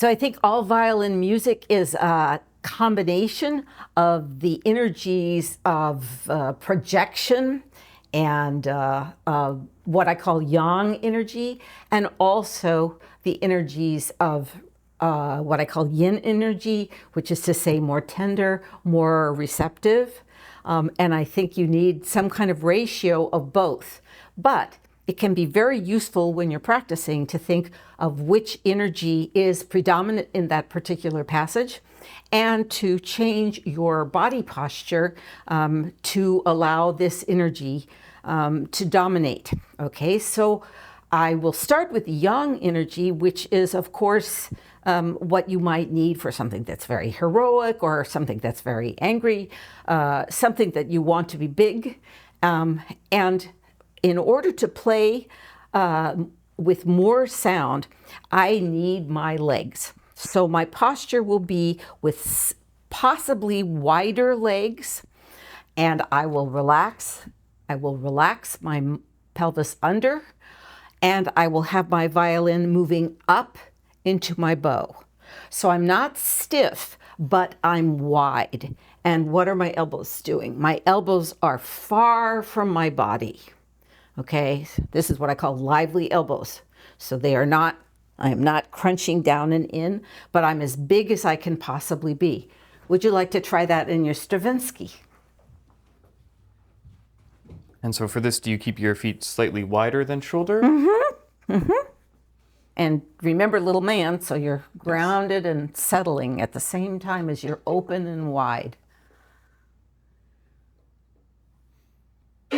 So I think all violin music is a combination of the energies of projection and what I call yang energy, and also the energies of what I call yin energy, which is to say more tender, more receptive. And I think you need some kind of ratio of both. But it can be very useful when you're practicing to think of which energy is predominant in that particular passage, and to change your body posture to allow this energy to dominate. Okay, so I will start with yang energy, which is, of course, what you might need for something that's very heroic or something that's very angry, something that you want to be big. And in order to play with more sound, I need my legs. So my posture will be with possibly wider legs, and I will relax. I will relax my pelvis under, and I will have my violin moving up into my bow. So I'm not stiff, but I'm wide. And what are my elbows doing? My elbows are far from my body. Okay, this is what I call lively elbows. So they are not, I am not crunching down and in, but I'm as big as I can possibly be. Would you like to try that in your Stravinsky? And so for this, do you keep your feet slightly wider than shoulder? Mm-hmm. Mm-hmm. And remember, little man, so you're grounded and settling at the same time as you're open and wide. I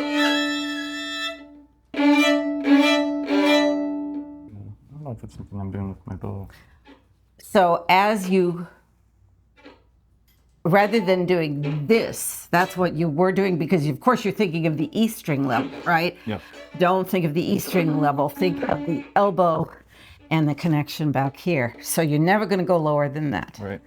don't know if it's something I'm doing with my bow. So as you, rather than doing this, that's what you were doing, because of course you're thinking of the E string level, right? Yep. Don't think of the E string level, think of the elbow and the connection back here. So you're never going to go lower than that. Right.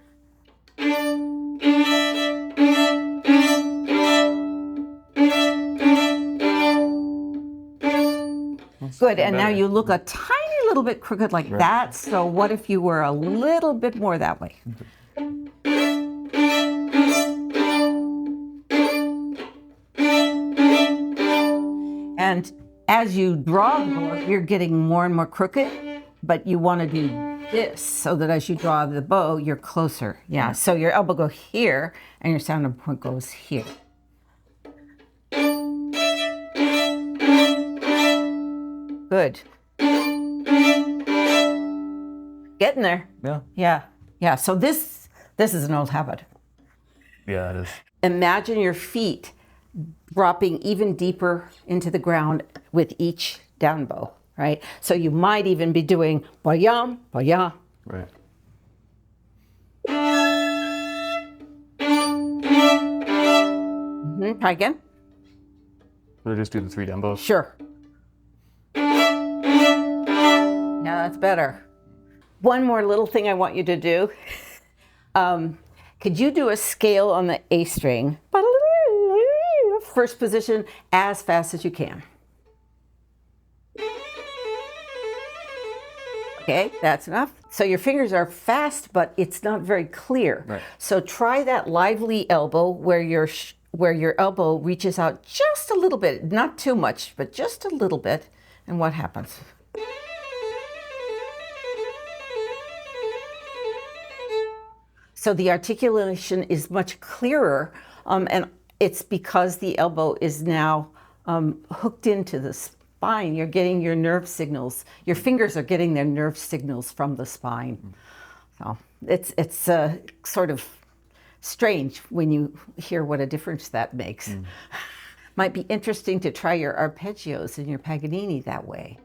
Good, and now you look a tiny little bit crooked like that. So what if you were a little bit more that way? And as you draw the bow, you're getting more and more crooked, but you want to do this so that as you draw the bow, you're closer. Yeah, so your elbow goes here and your sounding point goes here. Good. Getting there. Yeah. Yeah. Yeah. So this is an old habit. Yeah, it is. Imagine your feet dropping even deeper into the ground with each down bow, right? So you might even be doing ba-yam, ba-ya. Right. Mm-hmm. Try again. Should I just do the 3 down bows? Sure. Yeah, that's better. One more little thing I want you to do. Could you do a scale on the A string? First position as fast as you can. Okay, that's enough. So your fingers are fast, but it's not very clear. Right. So try that lively elbow where your elbow reaches out just a little bit, not too much, but just a little bit. And what happens? So the articulation is much clearer, and it's because the elbow is now hooked into the spine. You're getting your nerve signals. Your fingers are getting their nerve signals from the spine. So it's sort of strange when you hear what a difference that makes. Might be interesting to try your arpeggios and your Paganini that way.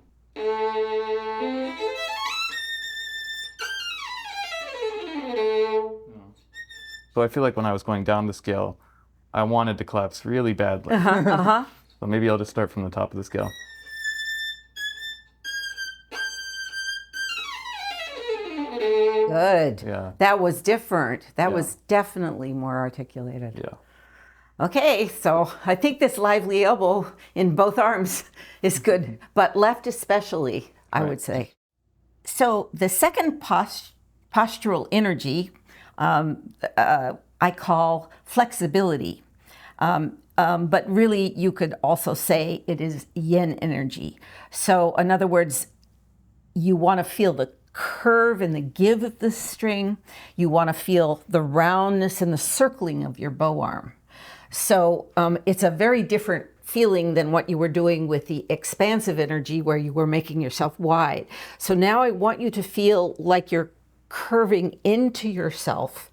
So I feel like when I was going down the scale, I wanted to collapse really badly. So maybe I'll just start from the top of the scale. Good. Yeah. That was different. That was definitely more articulated. Yeah. Okay, so I think this lively elbow in both arms is good, but left especially, I would say. So the second postural energy, I call flexibility. But really, you could also say it is yin energy. So in other words, you want to feel the curve and the give of the string. You want to feel the roundness and the circling of your bow arm. So it's a very different feeling than what you were doing with the expansive energy where you were making yourself wide. So now I want you to feel like you're curving into yourself,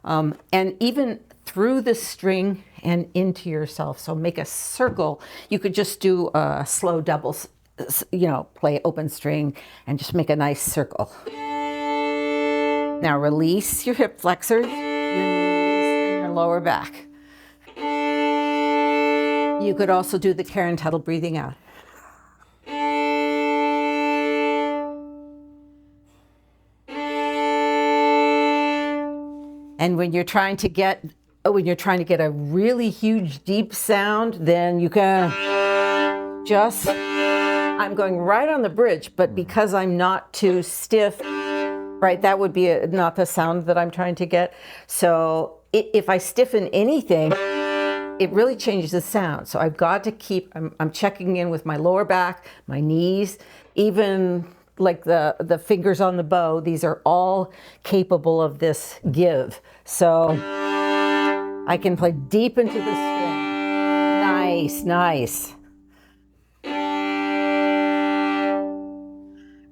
and even through the string and into yourself. So make a circle. You could just do a slow doubles, play open string and just make a nice circle. Now release your hip flexors, your knees, and your lower back. You could also do the Karen Tuttle breathing out. And when you're trying to get a really huge deep sound, then you can just, I'm going right on the bridge, but because I'm not too stiff, right, that would be not the sound that I'm trying to get. So if I stiffen anything, it really changes the sound. So I've got to keep, I'm checking in with my lower back, my knees, even like the fingers on the bow. These are all capable of this give. So I can play deep into the string. Nice.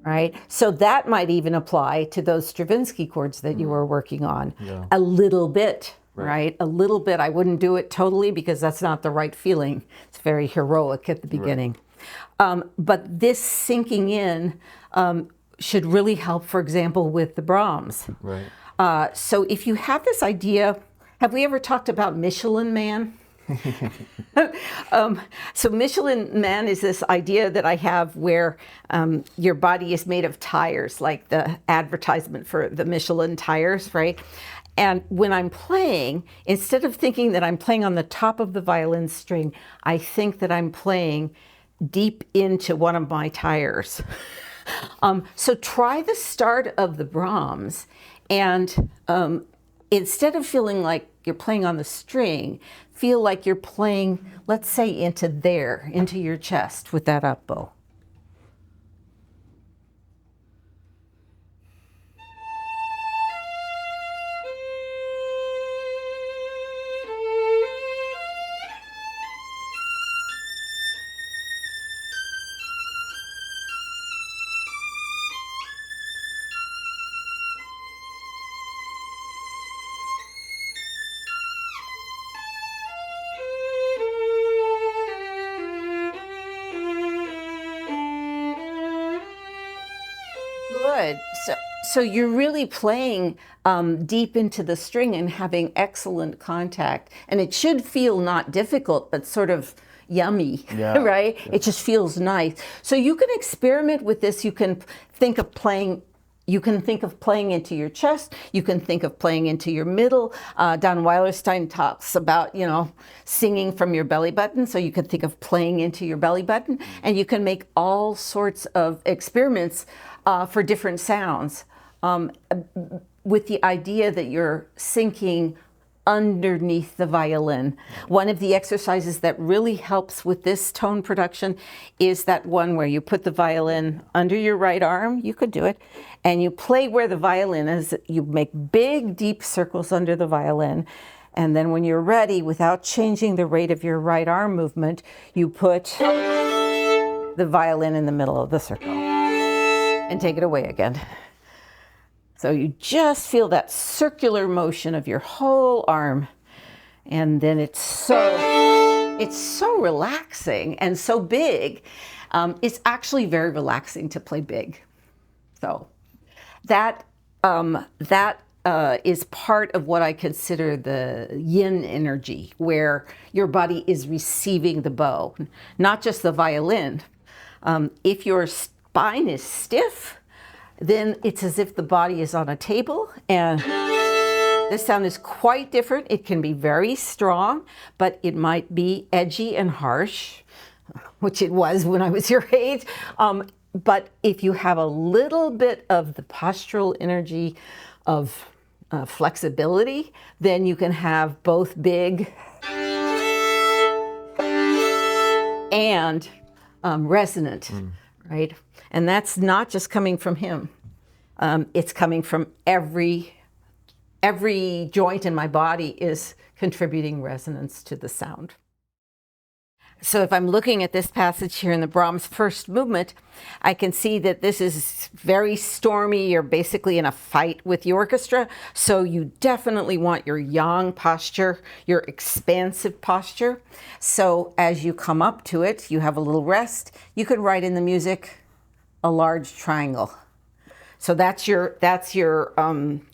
Right? So that might even apply to those Stravinsky chords that you were working on. Yeah. A little bit, right? A little bit. I wouldn't do it totally because that's not the right feeling. It's very heroic at the beginning. Right. But this sinking in should really help, for example, with the Brahms. Right. So if you have this idea, have we ever talked about Michelin Man? So Michelin Man is this idea that I have where your body is made of tires, like the advertisement for the Michelin tires, right? And when I'm playing, instead of thinking that I'm playing on the top of the violin string, I think that I'm playing deep into one of my tires. So try the start of the Brahms, and instead of feeling like you're playing on the string, feel like you're playing, let's say, into your chest with that up bow. Good. So you're really playing deep into the string and having excellent contact. And it should feel not difficult, but sort of yummy, right? Yeah. It just feels nice. So you can experiment with this. You can think of playing into your chest. You can think of playing into your middle. Don Weilerstein talks about, singing from your belly button. So you can think of playing into your belly button. And you can make all sorts of experiments for different sounds with the idea that you're sinking underneath the violin. One of the exercises that really helps with this tone production is that one where you put the violin under your right arm. You could do it. And you play where the violin is. You make big, deep circles under the violin. And then when you're ready, without changing the rate of your right arm movement, you put the violin in the middle of the circle and take it away again. So you just feel that circular motion of your whole arm. And then it's so relaxing and so big. It's actually very relaxing to play big. So that is part of what I consider the yin energy, where your body is receiving the bow, not just the violin. If your spine is stiff, then it's as if the body is on a table, and this sound is quite different. It can be very strong, but it might be edgy and harsh, which it was when I was your age. But if you have a little bit of the postural energy of flexibility, then you can have both big and resonant, right? And that's not just coming from him. It's coming from every joint in my body is contributing resonance to the sound. So if I'm looking at this passage here in the Brahms first movement, I can see that this is very stormy. You're basically in a fight with the orchestra. So you definitely want your yang posture, your expansive posture. So as you come up to it, you have a little rest. You could write in the music a large triangle. So that's your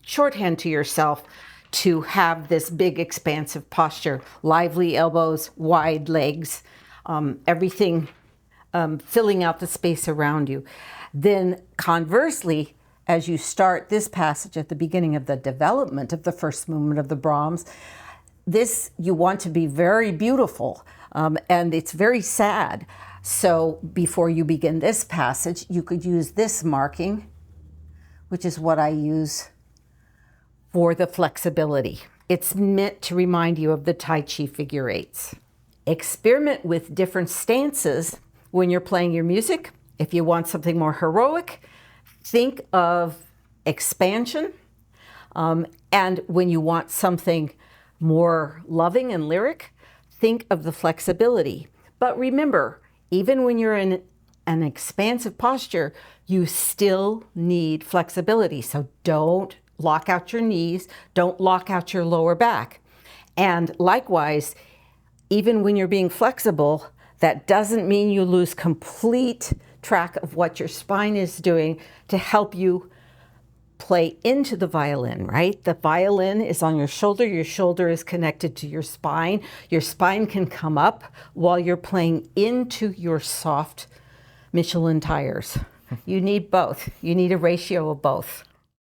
shorthand to yourself to have this big expansive posture, lively elbows, wide legs, everything filling out the space around you. Then conversely, as you start this passage at the beginning of the development of the first movement of the Brahms, this you want to be very beautiful, and it's very sad. So before you begin this passage, you could use this marking, which is what I use for the flexibility. It's meant to remind you of the Tai Chi figure eights. Experiment with different stances when you're playing your music. If you want something more heroic, think of expansion. And when you want something more loving and lyric, think of the flexibility. But remember, even when you're in an expansive posture, you still need flexibility. So don't lock out your knees, don't lock out your lower back. And likewise, even when you're being flexible, that doesn't mean you lose complete track of what your spine is doing to help you play into the violin, right? The violin is on your shoulder is connected to your spine can come up while you're playing into your soft Michelin tires. You need both. You need a ratio of both.